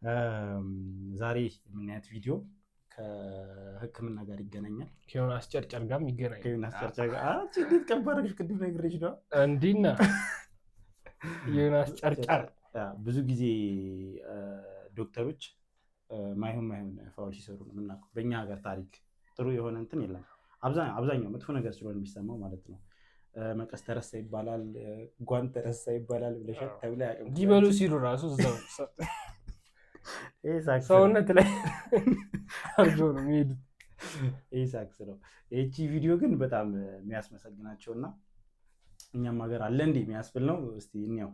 ዛሬ የምናያት ቪዲዮ ከህክምና ጋር ይገናኛል። ከዮናስ ጨርጨር ጋርም ይገናኛል። ከዮናስ ጨርጨር ጋር እንዴት ቀባረሽ? ቅድም ነግሬሽ ነው እንዲና ዮናስ ጨርጨር ብዙ ጊዜ ዶክተሮች ማይሆን ፋውል ሲሰሩ ነው የምናውቀው። በእኛ ሀገር ታሪክ ጥሩ የሆነ እንትን የለም። አብዛኛው መጥፎ ነገር ስለሆነ የሚሰማው ማለት ነው። መቀስ ተረሳ ይባላል፣ ጓን ተረሳ ይባላል ብለሻት ተብላ ያቀም ዲበሉ ሲሉ ራሱ እዛው ሰውነት ላይ አርጆ ነው የሚሄዱት። ይህ ሳክስ ነው። ይቺ ቪዲዮ ግን በጣም የሚያስመሰግናቸው እና እኛም ሀገር አለ እንዲህ የሚያስብል ነው። እስቲ እንየው።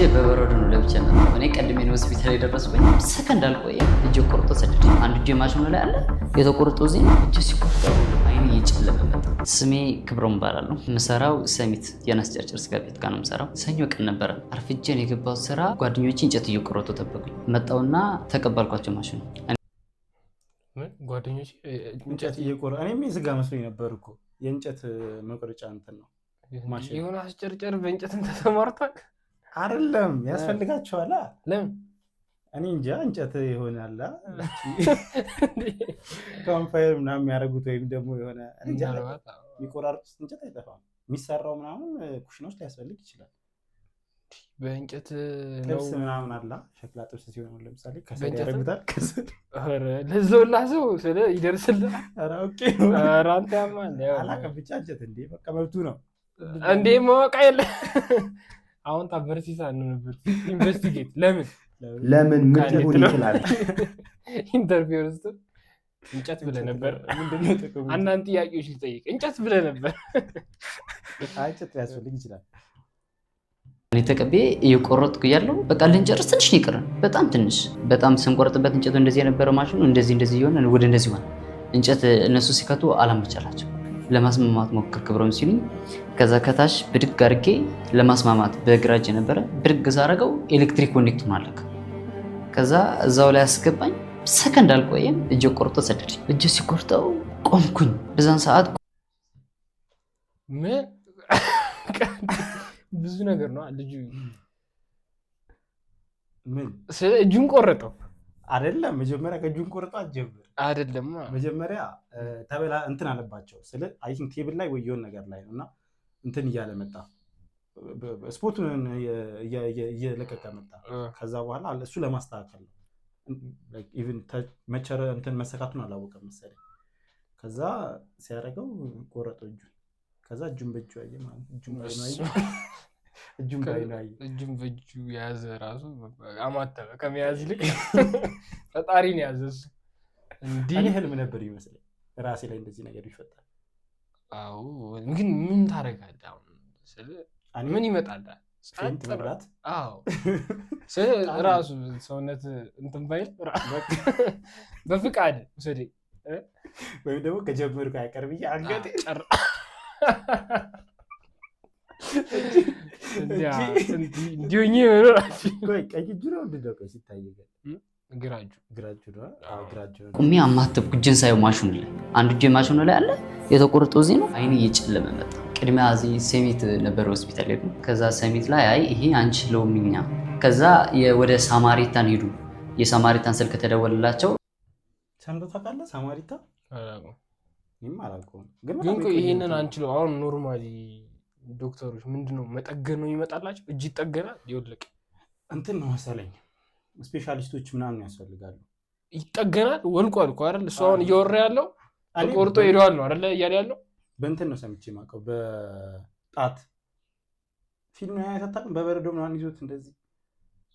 በበረዶ ነው ለብቻ ነው። እኔ ቀድሜ ነው ሆስፒታል የደረስኩኝ። ሰከንድ አልቆየ እጄ ቆርጦ ሰደደ። አንድ እጄ ማሽኑ ላይ አለ የተቆርጦ እዚህ እጄ ሲቆርጠው አይኔ እየጨለመ መጣ። ስሜ ክብሮም እባላለሁ። የምሰራው ሰሚት ዮናስ ጨርጨር ስጋ ቤት ጋር ነው የምሰራው። ሰኞ ቀን ነበረ አርፍጄን የገባሁት ስራ። ጓደኞቼ እንጨት እየቆረጡ ጠበቁኝ። መጣውና ተቀበልኳቸው ማሽኑ። ጓደኞቼ እንጨት እየቆረጡ እኔም የስጋ መስሎኝ ነበር እኮ የእንጨት መቁረጫ እንትን ነው ማሽን። ዮናስ ጨርጨር በእንጨትም ተሰማርቷል። አይደለም ያስፈልጋቸዋል። ለምን እኔ እንጃ። እንጨት ይሆናል ካምፋየር ምናምን የሚያደርጉት ወይም ደግሞ የሆነ እንጃ የሚቆራርጡት እንጨት አይጠፋም። የሚሰራው ምናምን ኩሽኖች ሊያስፈልግ ይችላል። በእንጨት ጥብስ ምናምን አላ ሸክላ ጥብስ ሲሆን ለምሳሌ ከሰል ያደርጉታል። ለዘውላሰው ስለ ይደርስልሃል። ኧረ አንተ ያማል አላውቅም ብቻ እንጨት እንዴ በቃ መብቱ ነው እንዴ ማወቅ የለ። አሁን ታበርሲሳ ነበር ኢንቨስቲጌት ለምን ምን ሊሆን ይችላል? ኢንተርቪው ውስጥ እንጨት ብለህ ነበር። ምንድነው ጥቅሙ? አንዳንድ ጥያቄዎች ልጠይቅ። እንጨት ብለህ ነበር። እንጨት ሊያስፈልግ ይችላል። እኔ ተቀብዬ እየቆረጥኩ እያለሁ በቃ ልንጨርስ ትንሽ ነው የቀረን፣ በጣም ትንሽ። በጣም ስንቆርጥበት እንጨቱ እንደዚህ የነበረው ማሽኑ እንደዚህ እየሆነ ወደ እንደዚህ ሆነ። እንጨት እነሱ ሲከቱ አላመቻላቸው። ለማስማማት ሞክር ክብሮም ሲሉኝ፣ ከዛ ከታች ብድግ አድርጌ ለማስማማት በግራ እጄ ነበረ ብድግ ሳረገው ኤሌክትሪክ ኮኔክት ሆኖ አለቀ። ከዛ እዛው ላይ አስገባኝ። ሰከንድ አልቆየም እጄ ቆርጦ ሰደደኝ። እጄ ሲቆርጠው ቆምኩኝ። በዛን ሰዓት ምን ብዙ ነገር ነው ልጁ። ምን እጁን ቆረጠው አይደለም? መጀመሪያ ከእጁን ቆርጦ አጀምር አይደለም። መጀመሪያ ተበላ እንትን አለባቸው ስለ አይ ቲንክ ቴብል ላይ ወይ የሆነ ነገር ላይ ነውና እንትን እያለ መጣ። ስፖርቱን እየለቀቀ መጣ። ከዛ በኋላ እሱ ለማስተካከል ነው ኢቭን መቸረ እንትን መሰካቱን አላወቀም መሰለኝ። ከዛ ሲያደርገው ቆረጠው እጁን። ከዛ እጁን በእጁ ያየ ማለት እጁን በእጁ ያዘ። ራሱ አማተበ ከመያዝ ይልቅ ፈጣሪን ያዘ እሱ። እንዲህ ህልም ነበር ይመስለኝ ራሴ ላይ እንደዚህ ነገር ይፈጠራል። አዎ ግን ምን ታደርጋለህ አሁን? ምን ይመጣል? ስንት መብራት? አዎ ራሱ ሰውነት እንትን ባይል በፍቃድ ውሰደኝ ወይም ደግሞ ከጀመርኩ አይቀር ብዬ አንገቴ እንዲሁኝ መኖራችን። ቀይ እጁ ነው እንድደቀ ሲታይ ግራጁ ቁሜ አማተብኩ። እጄን ሳየው ማሽኑ ላይ አንድ እጄ ማሽኑ ላይ አለ የተቆረጠው እዚህ ነው። አይኔ እየጨለመ መጣ። ቅድሚያ እዚህ ሰሚት ነበር ሆስፒታል ሄዱ። ከዛ ሰሚት ላይ አይ ይሄ አንችለውም እኛ። ከዛ ወደ ሳማሪታን ሄዱ። የሳማሪታን ስልክ ተደወለላቸው። ሰምተህ ታውቃለህ? ሳማሪታ አላውቀውም ግን ይሄንን አንችለው። አሁን ኖርማሊ ዶክተሮች ምንድነው መጠገን ነው ይመጣላቸው። እጅ ይጠገናል። ይወልቅ እንትን ነው መሰለኝ ስፔሻሊስቶች ምናምን ያስፈልጋሉ። ይጠገናል። ወልቋል እኮ አይደል? እሱ አሁን እያወራ ያለው ተቆርጦ ሄደዋል ነው አይደል እያለ ያለው። በእንትን ነው ሰምቼ የማውቀው በጣት ፊልም ያታጣም በበረዶ ምናምን ይዞት እንደዚህ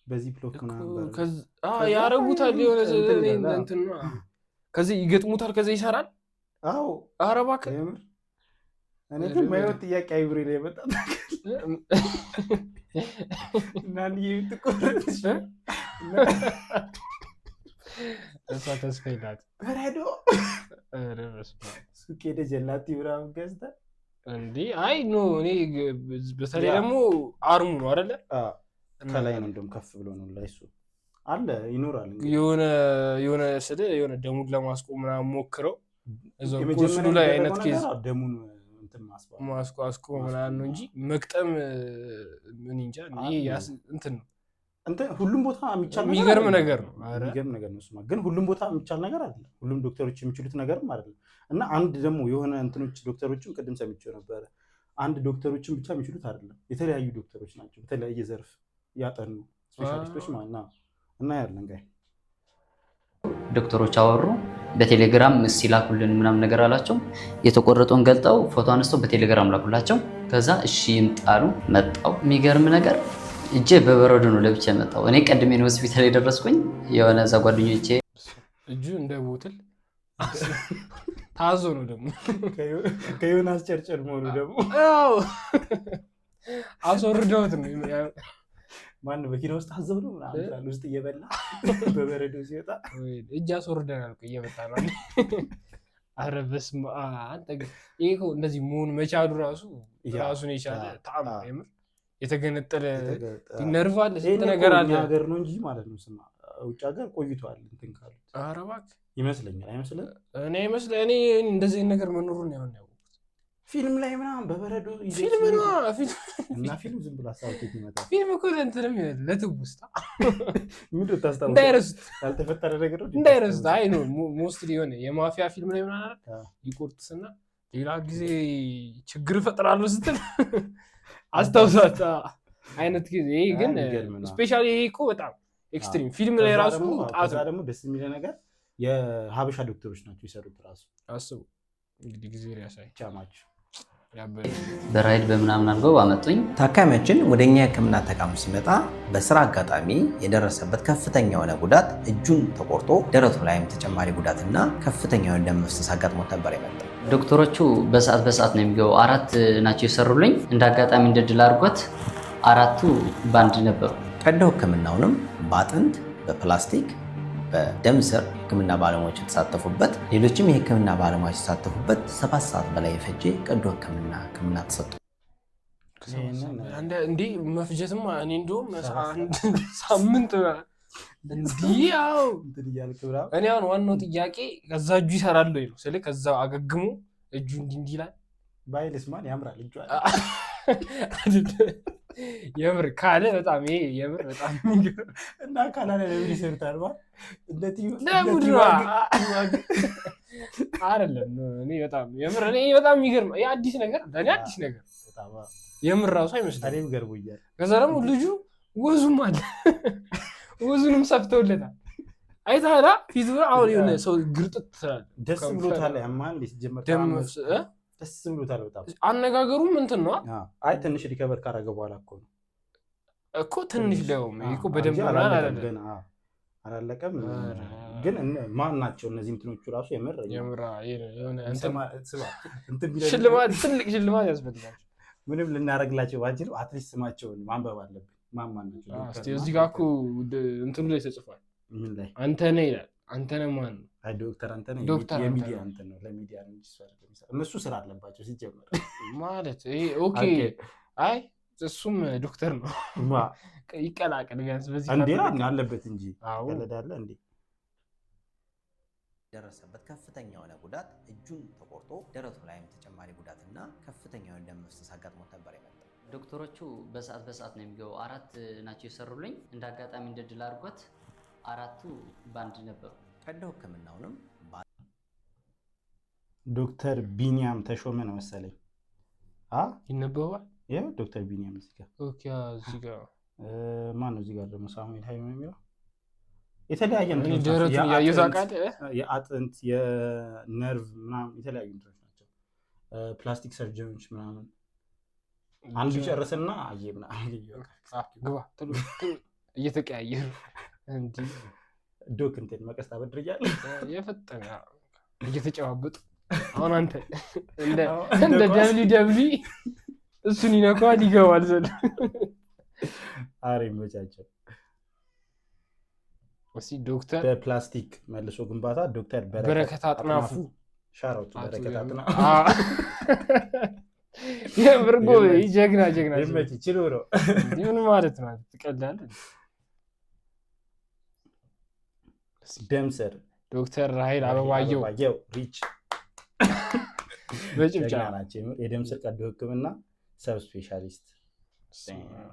በዚህ ፕሎክ ምናምን ያረጉታል። የሆነ እንትን ነው ከዚህ ይገጥሙታል። ከዚህ ይሰራል። አዎ ኧረ እባክህ እኔ ግን ማይወት ጥያቄ አይብሬ ላይ መጣ እና ይጥቆረጥ እሷ ተስፋ ይላት በረዶ ሱቅ ሄደህ ጀላቲ ምናምን ገዝተህ እንዴ? አይ ኖ እኔ በተለይ ደግሞ አርሙ ነው አይደለ? ከላይ ነው እንደውም ከፍ ብሎ ነው ላይ እሱ አለ ይኖራል። የሆነ የሆነ ደሙን ለማስቆም ምናምን ሞክረው እዛው ኮስሉ ላይ አይነት ኬዝ ደሙን ማስቆም ምናምን ነው እንጂ መቅጠም ምን እንጃ። ይሄ እንትን ነው ሁሉም ቦታ የሚቻል የሚገርም ነገር ነው። የሚገርም ነገር ነው እሱማ። ግን ሁሉም ቦታ የሚቻል ነገር አይደለም። ሁሉም ዶክተሮች የሚችሉት ነገርም አይደለም። እና አንድ ደግሞ የሆነ እንትኖች ዶክተሮችም ቅድም ሰምቼው ነበረ። አንድ ዶክተሮችም ብቻ የሚችሉት አይደለም። የተለያዩ ዶክተሮች ናቸው በተለያየ ዘርፍ ያጠኑ ስፔሻሊስቶች ማለት ነው። እና ያለን ጋር ዶክተሮች አወሩ። በቴሌግራም ሲላኩልን ምናምን ነገር አላቸው። የተቆረጠውን ገልጠው ፎቶ አነስተው በቴሌግራም ላኩላቸው። ከዛ እሺ ይምጣሉ። መጣው። የሚገርም ነገር እጄ በበረዶ ነው ለብቻ የመጣው። እኔ ቀድሜ ነው ሆስፒታል የደረስኩኝ። የሆነ እዛ ጓደኞቼ እጁ እንደ ቦትል ታዞ ነው ደግሞ ከዮናስ ጨርጨር መሆኑ ደግሞ አስወርደውት ነው። ማነው መኪና ውስጥ አዘው ነው ምናምን ውስጥ እየበላ በበረዶ ሲወጣ እጅ አስወርደናል እኮ እየመጣ ነው። ኧረ በስመ አብ አንተ ግን ይሄ እኮ እንደዚህ መሆን መቻሉ ራሱን የቻለ ጣም የምር የተገነጠለ ነርቭ አለ፣ ስንት ነገር አለ። ሀገር ነው እንጂ ማለት ነው። ስማ ውጭ ሀገር ቆይቷል እንትን ካሉት። ኧረ እባክህ ይመስለኛል። አይመስልም? እኔ እንደዚህ ነገር መኖሩን ያው ነው ፊልም ላይ ምናምን በበረዶ ፊልም ነው እና ፊልም ዝም ብሎ አሳውቄት ይመጣል። ፊልም እኮ እንትንም ለትውስታ ምንድን ታስታውስ እንዳይረሱት ያልተፈጠረ ነገር ነው እንዳይረሱት። አይ ነው ሞስትሊ የሆነ የማፊያ ፊልም ላይ ምናምን ይቆርጥስና ሌላ ጊዜ ችግር እፈጥራለሁ ስትል አስታውሳት አይነት ጊዜ። ግን ስፔሻሊ ይሄ እኮ በጣም ኤክስትሪም ፊልም ላይ ራሱ ከዛ ደግሞ ደስ የሚለው ነገር የሀበሻ ዶክተሮች ናቸው የሰሩት ራሱ። አስቡ እንግዲህ ጊዜ ያሳይ ቻማችሁ በራይድ በምናምን አድርገው አመጡኝ። ታካሚያችን ወደኛ የህክምና ተቋም ሲመጣ በስራ አጋጣሚ የደረሰበት ከፍተኛ የሆነ ጉዳት እጁን ተቆርጦ ደረቱ ላይም ተጨማሪ ጉዳትና ከፍተኛ የሆነ ደም መፍሰስ አጋጥሞት ነበር የመጣው። ዶክተሮቹ በሰዓት ነው የሚገቡ። 4 ናቸው የሰሩልኝ። እንደ አጋጣሚ እንደድል አድርጎት 4ቱ ባንድ ነበሩ። ቀዶ ህክምናውንም በአጥንት በፕላስቲክ በደም ስር ህክምና ባለሙያዎች የተሳተፉበት ሌሎችም የህክምና ባለሙያዎች የተሳተፉበት 7 ሰዓት በላይ የፈጀ ቀዶ ህክምና ተሰጥቶ እንዴ መፍጀትማ እኔ እንደውም ሳምንት እንዲያው እኔ አሁን ዋናው ጥያቄ ከዛ እጁ ይሰራል ወይ ነው ስለ ከዛ አገግሙ እጁ እንዲህ ይላል ባይልስ ማን ያምራል እጁ የምር ካለ በጣም ይሄ የምር በጣም እና ካላለ ለምን ይሰርታል ማለት እንደዚህ አይደለም። እኔ በጣም የምር በጣም የሚገርም የአዲስ ነገር ለኔ አዲስ ነገር የምር ራሱ አይመስልም። እኔም ገርሞኛል። ከዛ ደግሞ ልጁ ወዙም አለ ወዙንም ሰፍተውለታል። አይታላ ፊቱ አሁን የሆነ ሰው ግርጥት ትላል። ደስ ብሎታል። ያማን ሊጀመር ደስ ብሎታል በጣም አነጋገሩም እንትን ነው። አይ ትንሽ ሪከቨር ካረገ በኋላ እኮ ትንሽ ደውም እኮ በደንብ አላለቀም። ግን ማን ናቸው እነዚህ እንትኖቹ ራሱ የምር ሽልማት ትልቅ ሽልማት ያስፈልጋል። ምንም ልናደርግላቸው ባንችል አትሊስት ስማቸውን ማንበብ አለብን። ማን ናቸው? እስቲ እዚህ ጋር እኮ እንትኑ ላይ ተጽፏል። ምን ላይ አንተ ነህ ይላል። አንተ ነህ ማን ነው? አይ ዶክተር አንተ ነህ። የሚዲያ አንተ ነው። ለሚዲያ ነው እነሱ ስራ አለባቸው ሲጀመር ማለት ይሄ ኦኬ። አይ እሱም ዶክተር ነው ይቀላቀል ቢያንስ በዚህ እንዴ አለበት እንጂ ቀለዳለ እንዴ። ደረሰበት ከፍተኛ የሆነ ጉዳት እጁን ተቆርጦ ደረቱ ላይም ተጨማሪ ጉዳትና ከፍተኛ የሆነ ደም መፍሰስ አጋጥሞት ነበር የመጣው። ዶክተሮቹ በሰዓት ነው የሚገቡ። 4 ናቸው የሰሩልኝ። እንደ አጋጣሚ እንደድል አድርጎት 4ቱ ባንድ ነበሩ። ቀዶ ህክምናውንም ዶክተር ቢኒያም ተሾመ ነው መሰለኝ ይነበባል። ያው ዶክተር ቢኒያም እዚህ ጋር ኦኬ። እዚህ ጋር ማን ነው? እዚህ ጋር ደግሞ ሳሙኤል ሃይማ የሚለው የተለያየ የአጥንት የነርቭ ምናምን የተለያዩ እንትኖች ናቸው። ፕላስቲክ ሰርጀኖች ምናምን አንዱ ጨርስና አየ ምናምን ግባ እየተቀያየሩ እንዲህ ዶክ እንትን መቀስ ታበድርያለህ የፈጠነ እየተጨባበጡ አሁን አንተ እንደ ደብሊው እሱን ይነካዋል ይገባል ዘለ አሬ መቻቸው። እሺ ዶክተር በፕላስቲክ መልሶ ግንባታ ዶክተር በረከት አጥናፉ ሻራውት በረከት አጥናፉ የምርጎ ጀግና ይመች ይችሉ ነው ምን ማለት ነው? ትቀላለህ። ደምሰር ዶክተር ራሄል አበባየው ሪች በጭብጫ ናቸው። የደምሰር ቀዶ ህክምና ሰብ ስፔሻሊስት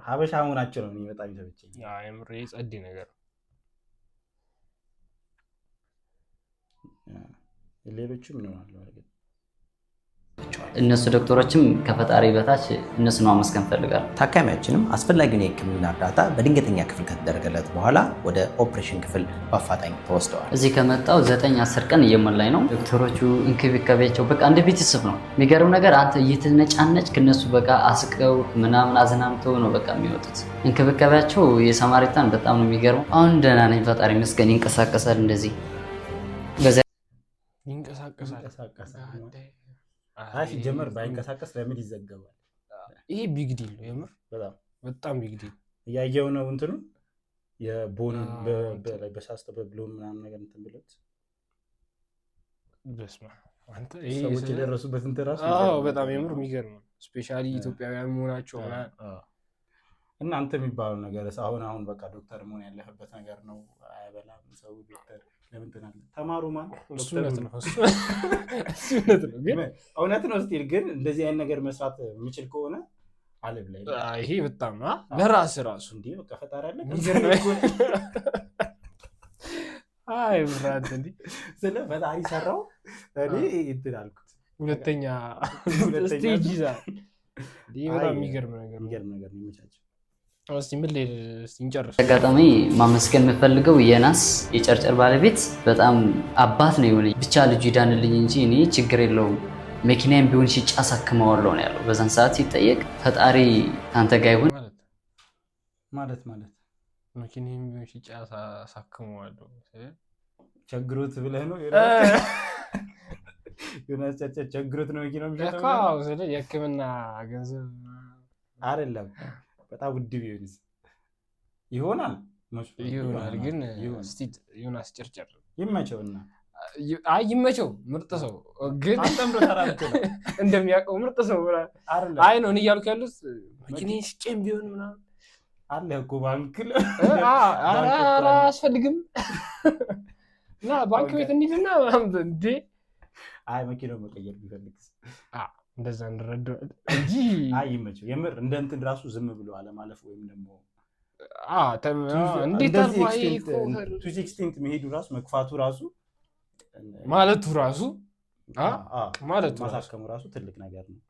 ሀበሻ መሆናቸው ነው በጣም ይሰብችኝ። የምር ጸድ ነገር ሌሎችም ይኖራሉ። እነሱ ዶክተሮችም ከፈጣሪ በታች እነሱን ማመስገን ፈልጋለሁ። ታካሚያችንም አስፈላጊውን የህክምና እርዳታ በድንገተኛ ክፍል ከተደረገለት በኋላ ወደ ኦፕሬሽን ክፍል በአፋጣኝ ተወስደዋል። እዚህ ከመጣው 9-10 ቀን እየሞላኝ ነው። ዶክተሮቹ እንክብካቤያቸው በቃ እንደ ቤተሰብ ነው። የሚገርም ነገር አንተ እየተነጫነጭ ከነሱ በቃ አስቀው ምናምን አዝናምተው ነው በቃ የሚወጡት። እንክብካቤያቸው የሳማሪታን በጣም ነው የሚገርመው። አሁን ደህና ነኝ ፈጣሪ ይመስገን። ይንቀሳቀሳል እንደዚህ ይንቀሳቀሳል። ሲጀመር ባይንቀሳቀስ ለምን ይዘገባል? ይሄ ቢግ ዲል ነው የምር በጣም ቢግ ዲል። እያየው ነው እንትኑ የቦን በሳስተ በብሎን ምናምን ነገር እንትን ብሎት በስማ አንተ ሰዎች የደረሱበት እንትን ራሱ በጣም የምር የሚገርም ነው። ስፔሻሊ ኢትዮጵያውያን መሆናቸው እና አንተ የሚባለው ነገር አሁን በቃ ዶክተር መሆን ያለህበት ነገር ነው። አይበላም ሰው ዶክተር ለምን ትናለ? ተማሩ ማለት እውነት ነው ግን እውነት ነው ስቲል ግን እንደዚህ አይነት ነገር መስራት የሚችል ከሆነ ዓለም ላይ ይሄ በጣም ለራስ ራሱ እንዴ በቃ ፈጣሪ አለ አይ ብራንት እንዴ ስለ ፈጣሪ ሰራው እኔ እንትን አልኩት። ሁለተኛ ስቴጅ ይዛል። በጣም የሚገርም ነገር ነው የሚመቻቸው። እስቲ ምን ላይ እንጨርስ። አጋጣሚ ማመስገን የምፈልገው የናስ የጨርጨር ባለቤት በጣም አባት ነው የሆነኝ። ብቻ ልጁ ይዳንልኝ እንጂ እኔ ችግር የለውም መኪናዬም ቢሆን ሽጬ አሳክመዋለሁ ነው ያለው። በዛን ሰዓት ሲጠየቅ ፈጣሪ አንተ ጋር ይሁን ማለት መኪናዬም ቢሆን ሽጬ አሳክመዋለሁ ቸግሮት ብለህ ነው ዮናስ ጨርጨር ቸግሮት ነው መኪናው የሚሸጠው የሕክምና ገንዘብ አይደለም። በጣም ውድ ቢሆንስ ይሆናል ግን እስቲ ዮናስ ጨርጨር ይመቸውና ይመቸው ምርጥ ሰው ግን እንደሚያውቀው ምርጥ ሰው አይ ነው እያልኩ ያሉት መኪናዬን ሽጬም ቢሆን ምናምን አለ እኮ ባንክ አያስፈልግም እና ባንክ ቤት እንሂድና እንዴ አይ መኪናው መቀየር ቢፈልግስ እንደዛ እንረዳው እንጂ ይመቸው የምር እንደ እንትን ራሱ ዝም ብሎ አለማለፍ ወይም ደግሞ እንዴት ቱ ኤክስቴንት መሄዱ ራሱ መክፋቱ ራሱ ማለቱ ራሱ ማሳከሙ ራሱ ትልቅ ነገር ነው።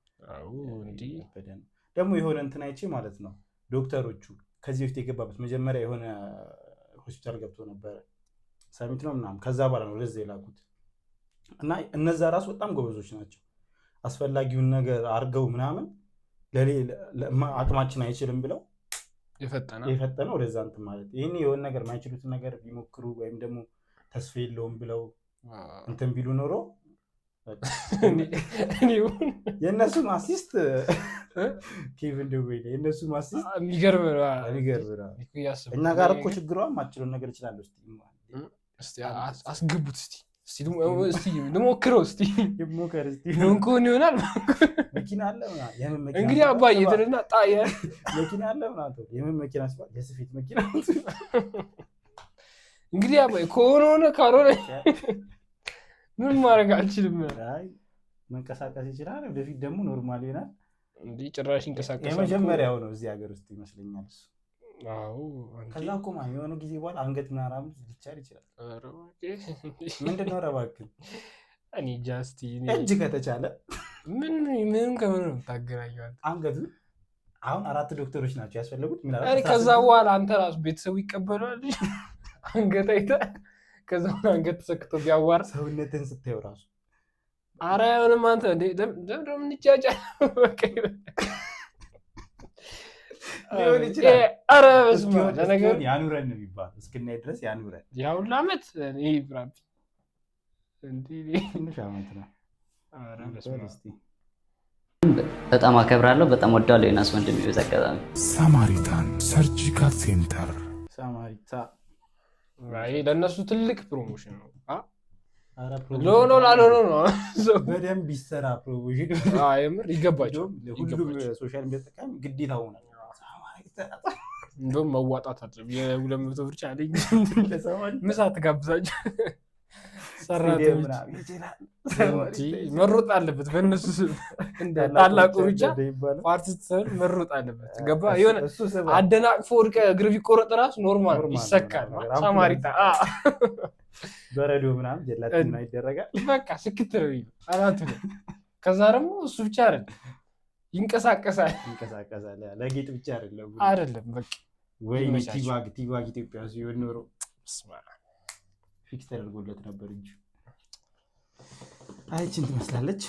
ደግሞ የሆነ እንትን አይቼ ማለት ነው ዶክተሮቹ ከዚህ በፊት የገባበት መጀመሪያ የሆነ ሆስፒታል ገብቶ ነበረ ሰሚት ነው ምናምን ከዛ በኋላ ነው ወደዛ የላኩት እና እነዛ ራሱ በጣም ጎበዞች ናቸው። አስፈላጊውን ነገር አድርገው ምናምን አቅማችን አይችልም ብለው የፈጠነ ወደዛ እንትን ማለት ይህን የሆነ ነገር ማይችሉትን ነገር ቢሞክሩ ወይም ደግሞ ተስፋ የለውም ብለው እንትን ቢሉ ኖሮ የእነሱ አሲስት ኬቪን ደዌይለ የእነሱ አሲስት የሚገርም እኛ ጋር እኮ ችግሯ ማችለውን ነገር ይችላል። አስገቡት እስቲ ልሞክረው እስቲ ምን ከሆነ ይሆናል። መኪና አለ እንግዲህ አባዬ ትልና ጣየ መኪና አለ የምን መኪና ሲባል የስፌት መኪና እንግዲህ አባዬ ከሆነ ሆነ ካልሆነ ምን ማድረግ አልችልም። መንቀሳቀስ ይችላል። ወደፊት ደግሞ ኖርማል ይሆናል። እንዲህ ጭራሽ ይንቀሳቀሳል። የመጀመሪያው ነው እዚህ ሀገር ውስጥ ይመስለኛል እሱ። ከዛ እኮ የሆነ ጊዜ በኋላ አንገት ምናምን ሊቻል ይችላል። ምንድን ነው እባክህ እኔ ጃስቲ እጅ ከተቻለ ምንም ከምን ነው የምታገናኘው? አንገቱ አሁን 4 ዶክተሮች ናቸው ያስፈለጉት። ከዛ በኋላ አንተ ራሱ ቤተሰቡ ይቀበለዋል። አንገት አይተህ ከዛ አንገት ተሰክቶ ቢያዋር ሰውነትን ስታየው ራሱ ኧረ አይሆንም። አንተ እንደ ደምደም እንጫጫ በቃ ሊሆን ይችላል። ኧረ በስመ አብ ለነገሩ ያኑረን ነው የሚባለው። እስክናይ ድረስ ያኑረን። ያው ለአመት ይሄ ብራቢ እንዴ ትንሽ አመት ነው። ኧረ በስመ አብ በጣም አከብራለሁ፣ በጣም ወዳለሁ። የናስ ወንድም ይዘጋጣም ሳማሪታን ሰርጂካል ሴንተር ሳማሪታ አይ ለነሱ ትልቅ ፕሮሞሽን ነው። አረ ሎሎ ላሎሎ ነው በደንብ ይሰራ ፕሮሞሽን። የምር ይገባቸው። ሁሉም ሶሻል ሚዲያ ተጠቃሚ ግዴታ ሆነ። እንደውም መዋጣት አለ። የ200 ብር ቻሌንጅ ምሳ ትጋብዛቸው ሰራተኞች መሮጥ አለበት በእነሱ ስም እንደ ታላቁ ሩጫ ፓርት ስትሰሩ መሮጥ አለበት። ገባ የሆነ አደናቅፎ ወድቀ እግር ቢቆረጥ ራሱ ኖርማል ይሰካል። ሳማሪታ በረዶ ምናምን ጀላቲና ይደረጋል። በቃ ስክት ነው አናቱ። ከዛ ደግሞ እሱ ብቻ አይደለም ይንቀሳቀሳል። ለጌጥ ብቻ አይደለም በቃ ወይ ቲባግ ኢትዮጵያ ሲሆን ኖሮ ፊክስ ተደርጎለት ነበር እንጂ። አይችን ትመስላለች።